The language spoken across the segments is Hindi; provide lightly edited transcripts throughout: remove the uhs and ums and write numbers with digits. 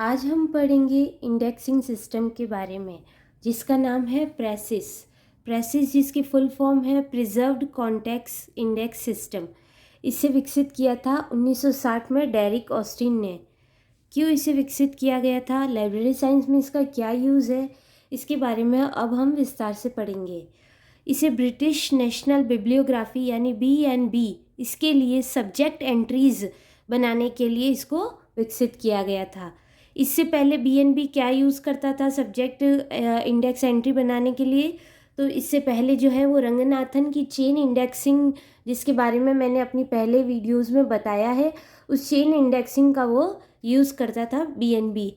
आज हम पढ़ेंगे इंडेक्सिंग सिस्टम के बारे में, जिसका नाम है प्रेसिस। प्रेसिस जिसकी फुल फॉर्म है प्रिजर्व्ड कॉन्टेक्स्ट इंडेक्स सिस्टम। इसे विकसित किया था 1960 में डेरिक ऑस्टिन ने। क्यों इसे विकसित किया गया था, लाइब्रेरी साइंस में इसका क्या यूज़ है, इसके बारे में अब हम विस्तार से पढ़ेंगे। इसे ब्रिटिश नेशनल बिब्लियोग्राफी यानी BNB इसके लिए सब्जेक्ट एंट्रीज़ बनाने के लिए इसको विकसित किया गया था। इससे पहले BNB क्या यूज़ करता था सब्जेक्ट इंडेक्स एंट्री बनाने के लिए, तो इससे पहले जो है वो रंगनाथन की चेन इंडेक्सिंग, जिसके बारे में मैंने अपनी पहले वीडियोस में बताया है, उस चेन इंडेक्सिंग का वो यूज़ करता था BNB।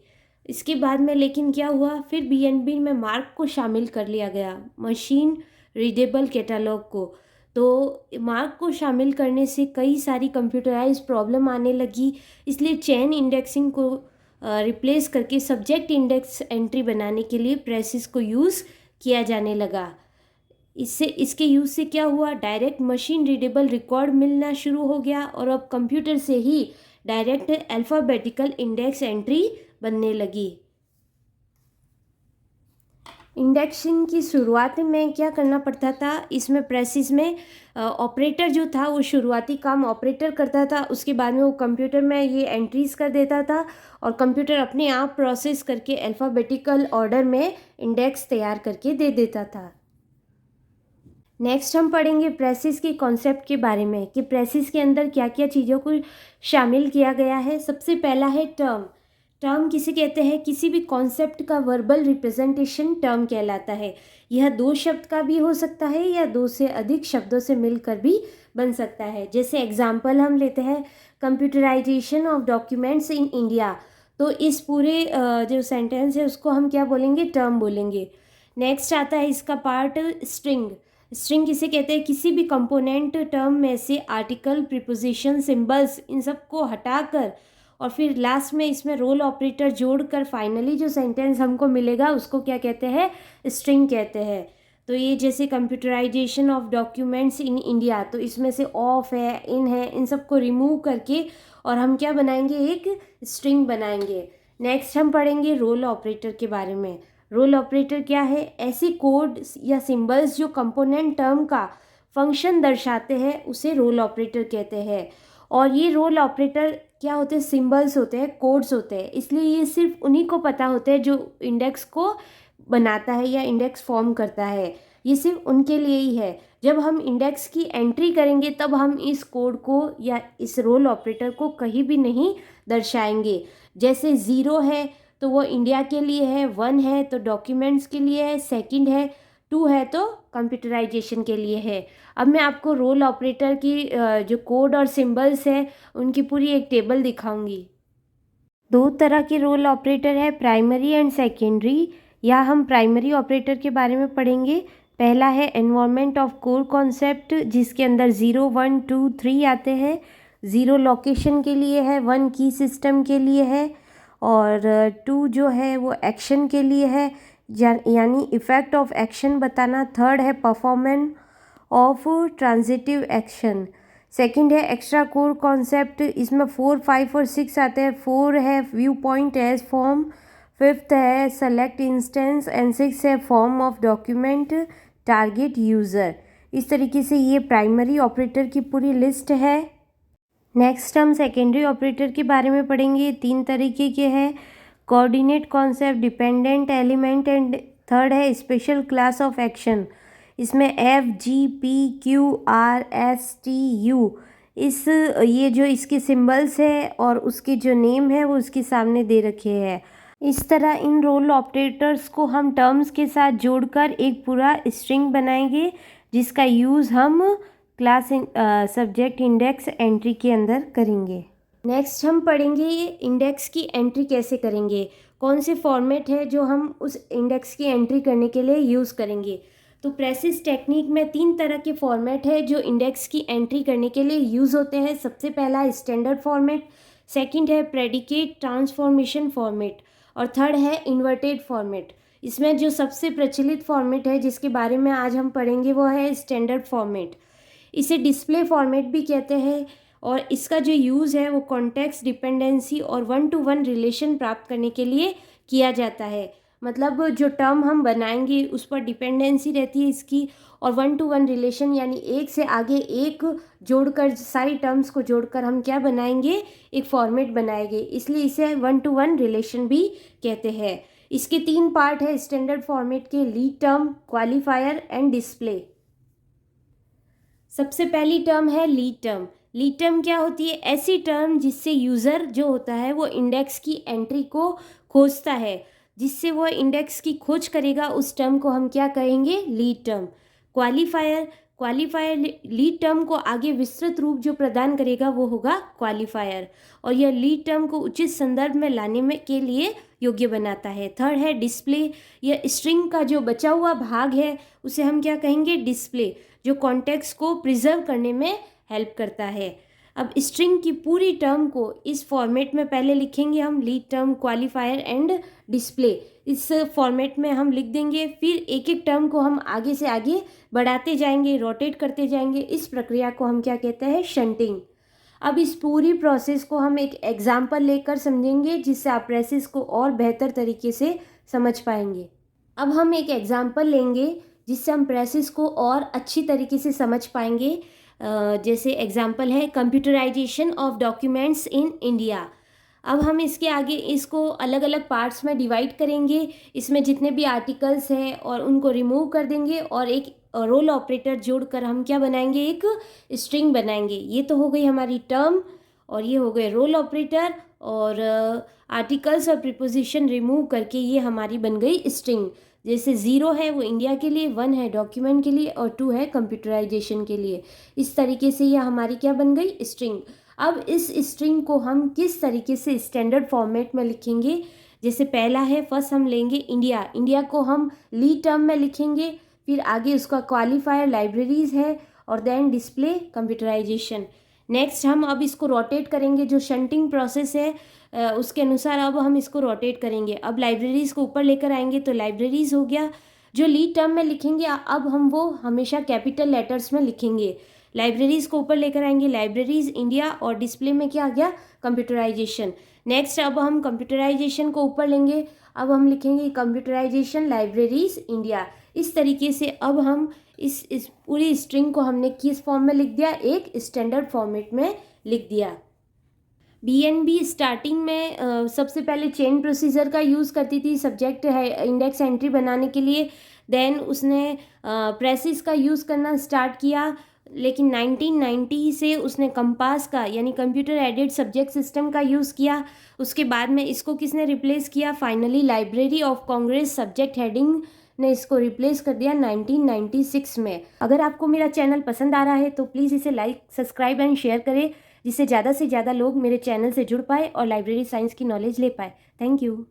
इसके बाद में लेकिन क्या हुआ, फिर BNB में मार्क को शामिल कर लिया गया, मशीन रीडेबल कैटलॉग को। तो मार्क को शामिल करने से कई सारी कंप्यूटराइज प्रॉब्लम आने लगी, इसलिए चेन इंडेक्सिंग को रिप्लेस करके सब्जेक्ट इंडेक्स एंट्री बनाने के लिए प्रेसिस को यूज़ किया जाने लगा। इसके यूज़ से क्या हुआ, डायरेक्ट मशीन रीडेबल रिकॉर्ड मिलना शुरू हो गया और अब कंप्यूटर से ही डायरेक्ट अल्फ़ाबेटिकल इंडेक्स एंट्री बनने लगी। इंडेक्सिंग की शुरुआत में क्या करना पड़ता था, इसमें प्रेसिस में ऑपरेटर जो था वो शुरुआती काम ऑपरेटर करता था, उसके बाद में वो कंप्यूटर में ये एंट्रीज़ कर देता था और कंप्यूटर अपने आप प्रोसेस करके अल्फ़ाबेटिकल ऑर्डर में इंडेक्स तैयार करके दे देता था। नेक्स्ट हम पढ़ेंगे प्रेसिस के कॉन्सेप्ट के बारे में कि प्रेसिस के अंदर क्या क्या चीज़ों को शामिल किया गया है। सबसे पहला है टर्म। टर्म किसे कहते हैं, किसी भी कॉन्सेप्ट का वर्बल रिप्रेजेंटेशन टर्म कहलाता है। यह दो शब्द का भी हो सकता है या दो से अधिक शब्दों से मिलकर भी बन सकता है। जैसे एग्जाम्पल हम लेते हैं computerisation of documents in India, तो इस पूरे जो सेंटेंस है उसको हम क्या बोलेंगे, टर्म बोलेंगे। नेक्स्ट आता है इसका पार्ट स्ट्रिंग। स्ट्रिंग किसे कहते हैं, किसी भी कंपोनेंट टर्म में से आर्टिकल, प्रीपोजिशन, सिंबल्स इन सब को हटाकर और फिर लास्ट में इसमें रोल ऑपरेटर जोड़कर फाइनली जो सेंटेंस हमको मिलेगा उसको क्या कहते हैं, स्ट्रिंग कहते हैं। तो ये जैसे computerisation of documents in India, तो इसमें से ऑफ है, इन है, इन सबको रिमूव करके और हम क्या बनाएंगे, एक स्ट्रिंग बनाएंगे। नेक्स्ट हम पढ़ेंगे रोल ऑपरेटर के बारे में। रोल ऑपरेटर क्या है, ऐसे कोड या सिंबल्स जो कंपोनेंट टर्म का फंक्शन दर्शाते हैं उसे रोल ऑपरेटर कहते हैं। और ये रोल ऑपरेटर क्या होते हैं, सिंबल्स होते हैं, कोड्स होते हैं, इसलिए ये सिर्फ उन्हीं को पता होते हैं जो इंडेक्स को बनाता है या इंडेक्स फॉर्म करता है। ये सिर्फ उनके लिए ही है। जब हम इंडेक्स की एंट्री करेंगे तब हम इस कोड को या इस रोल ऑपरेटर को कहीं भी नहीं दर्शाएंगे। जैसे 0 है तो वो इंडिया के लिए है, 1 है तो डॉक्यूमेंट्स के लिए है, सेकंड है, 2 है तो कंप्यूटराइजेशन के लिए है। अब मैं आपको रोल ऑपरेटर की जो कोड और सिंबल्स है उनकी पूरी एक टेबल दिखाऊंगी। दो तरह के रोल ऑपरेटर है, प्राइमरी एंड सेकेंडरी। या हम प्राइमरी ऑपरेटर के बारे में पढ़ेंगे। पहला है एनवायरनमेंट ऑफ कोर कॉन्सेप्ट, जिसके अंदर 0, 1, 2, 3 आते हैं। 0 लोकेशन के लिए है, 1 की सिस्टम के लिए है और 2 जो है वो एक्शन के लिए है, यानी इफ़ेक्ट ऑफ एक्शन बताना। थर्ड है performance of transitive action. Second है एक्स्ट्रा कोर कॉन्सेप्ट, इसमें 4, 5 और 6 आते हैं। 4 है view point as form, 5th है सेलेक्ट इंस्टेंस एंड 6 है form of document target user. इस तरीके से ये प्राइमरी ऑपरेटर की पूरी लिस्ट है। नेक्स्ट हम सेकेंडरी ऑपरेटर के बारे में पढ़ेंगे। 3 तरीके के हैं, coordinate concept, dependent element and third है स्पेशल क्लास ऑफ एक्शन। इसमें F, G, P, Q, R, S, T, U ये जो इसके सिंबल्स है और उसके जो नेम है वो उसके सामने दे रखे हैं। इस तरह इन रोल ऑपरेटर्स को हम टर्म्स के साथ जोड़कर एक पूरा स्ट्रिंग बनाएंगे, जिसका यूज़ हम क्लास सब्जेक्ट इंडेक्स एंट्री के अंदर करेंगे। नेक्स्ट हम पढ़ेंगे इंडेक्स की एंट्री कैसे करेंगे, कौन से फॉर्मेट है जो हम उस इंडेक्स की एंट्री करने के लिए यूज़ करेंगे। तो प्रेसिस टेक्निक में 3 तरह के फॉर्मेट है जो इंडेक्स की एंट्री करने के लिए यूज़ होते हैं। सबसे पहला स्टैंडर्ड फॉर्मेट, सेकंड है प्रेडिकेट ट्रांसफॉर्मेशन फॉर्मेट और थर्ड है इन्वर्टेड फॉर्मेट। इसमें जो सबसे प्रचलित फॉर्मेट है जिसके बारे में आज हम पढ़ेंगे वो है स्टैंडर्ड फॉर्मेट। इसे डिस्प्ले फॉर्मेट भी कहते हैं और इसका जो यूज़ है वो कॉन्टेक्स्ट डिपेंडेंसी और वन टू वन रिलेशन प्राप्त करने के लिए किया जाता है। मतलब जो टर्म हम बनाएंगे उस पर डिपेंडेंसी रहती है इसकी, और वन टू वन रिलेशन यानी एक से आगे एक जोड़कर, सारी टर्म्स को जोड़कर हम क्या बनाएंगे, एक फॉर्मेट बनाएंगे, इसलिए इसे वन टू वन रिलेशन भी कहते हैं। इसके 3 पार्ट है स्टैंडर्ड फॉर्मेट के, lead term, qualifier and display. सबसे पहली टर्म है लीड टर्म। लीड टर्म क्या होती है? ऐसी टर्म जिससे यूज़र जो होता है वो इंडेक्स की एंट्री को खोजता है, जिससे वो इंडेक्स की खोज करेगा उस टर्म को हम क्या कहेंगे, lead term. Qualifier, qualifier lead term को आगे विस्तृत रूप जो प्रदान करेगा वो होगा क्वालिफायर, और यह लीड टर्म को उचित संदर्भ में लाने में के लिए योग्य बनाता है। थर्ड है डिस्प्ले। यह स्ट्रिंग का जो बचा हुआ भाग है उसे हम क्या कहेंगे, डिस्प्ले, जो कॉन्टेक्स्ट को प्रिजर्व करने में हेल्प करता है। अब स्ट्रिंग की पूरी टर्म को इस फॉर्मेट में पहले लिखेंगे हम, lead term, qualifier and display, इस फॉर्मेट में हम लिख देंगे। फिर एक एक टर्म को हम आगे से आगे बढ़ाते जाएंगे, रोटेट करते जाएंगे। इस प्रक्रिया को हम क्या कहते हैं, शंटिंग। अब इस पूरी प्रोसेस को हम एक एग्जाम्पल लेकर समझेंगे, जिससे आप प्रोसेस को और बेहतर तरीके से समझ पाएंगे। अब हम एक एग्जाम्पल लेंगे जिससे हम प्रोसेस को और अच्छी तरीके से समझ पाएंगे। जैसे एग्जाम्पल है computerisation of documents in India. अब हम इसके आगे इसको अलग अलग पार्ट्स में डिवाइड करेंगे, इसमें जितने भी आर्टिकल्स हैं और उनको रिमूव कर देंगे, और एक रोल ऑपरेटर जोड़कर हम क्या बनाएंगे, एक स्ट्रिंग बनाएंगे। ये तो हो गई हमारी टर्म, और ये हो गए रोल ऑपरेटर, और आर्टिकल्स और प्रीपोजिशन रिमूव करके ये हमारी बन गई स्ट्रिंग। जैसे 0 है वो इंडिया के लिए, 1 है डॉक्यूमेंट के लिए, और 2 है कंप्यूटराइजेशन के लिए। इस तरीके से ये हमारी क्या बन गई, स्ट्रिंग। अब इस स्ट्रिंग को हम किस तरीके से स्टैंडर्ड फॉर्मेट में लिखेंगे, जैसे पहला है, फर्स्ट हम लेंगे इंडिया। इंडिया को हम लीड टर्म में लिखेंगे, फिर आगे उसका क्वालिफायर लाइब्रेरीज है, और देन डिस्प्ले कंप्यूटराइजेशन। नेक्स्ट हम अब इसको रोटेट करेंगे, जो शंटिंग प्रोसेस है उसके अनुसार अब हम इसको रोटेट करेंगे। अब लाइब्रेरीज़ को ऊपर लेकर आएंगे तो लाइब्रेरीज़ हो गया। जो लीड टर्म में लिखेंगे अब हम वो हमेशा कैपिटल लेटर्स में लिखेंगे। लाइब्रेरीज़ को ऊपर लेकर आएंगे, लाइब्रेरीज़ इंडिया, और डिस्प्ले में क्या आ गया, कंप्यूटराइजेशन। नेक्स्ट अब हम कंप्यूटराइजेशन को ऊपर लेंगे, अब हम लिखेंगे कंप्यूटराइजेशन लाइब्रेरीज़ इंडिया। इस तरीके से अब हम इस पूरी स्ट्रिंग को हमने किस फॉर्म में लिख दिया, एक स्टैंडर्ड फॉर्मेट में लिख दिया। बीएनबी स्टार्टिंग में सबसे पहले चेन प्रोसीजर का यूज़ करती थी सब्जेक्ट है इंडेक्स एंट्री बनाने के लिए। देन उसने प्रेसिस का यूज़ करना स्टार्ट किया, लेकिन 1990 से उसने कंपास का यानी कंप्यूटर एडेड सब्जेक्ट सिस्टम का यूज़ किया। उसके बाद में इसको किसने रिप्लेस किया, finally library of Congress subject heading ने इसको रिप्लेस कर दिया 1996 में। अगर आपको मेरा चैनल पसंद आ रहा है तो प्लीज़ इसे लाइक, सब्सक्राइब एंड शेयर करें, जिससे ज़्यादा से ज़्यादा लोग मेरे चैनल से जुड़ पाए और लाइब्रेरी साइंस की नॉलेज ले पाए। Thank you.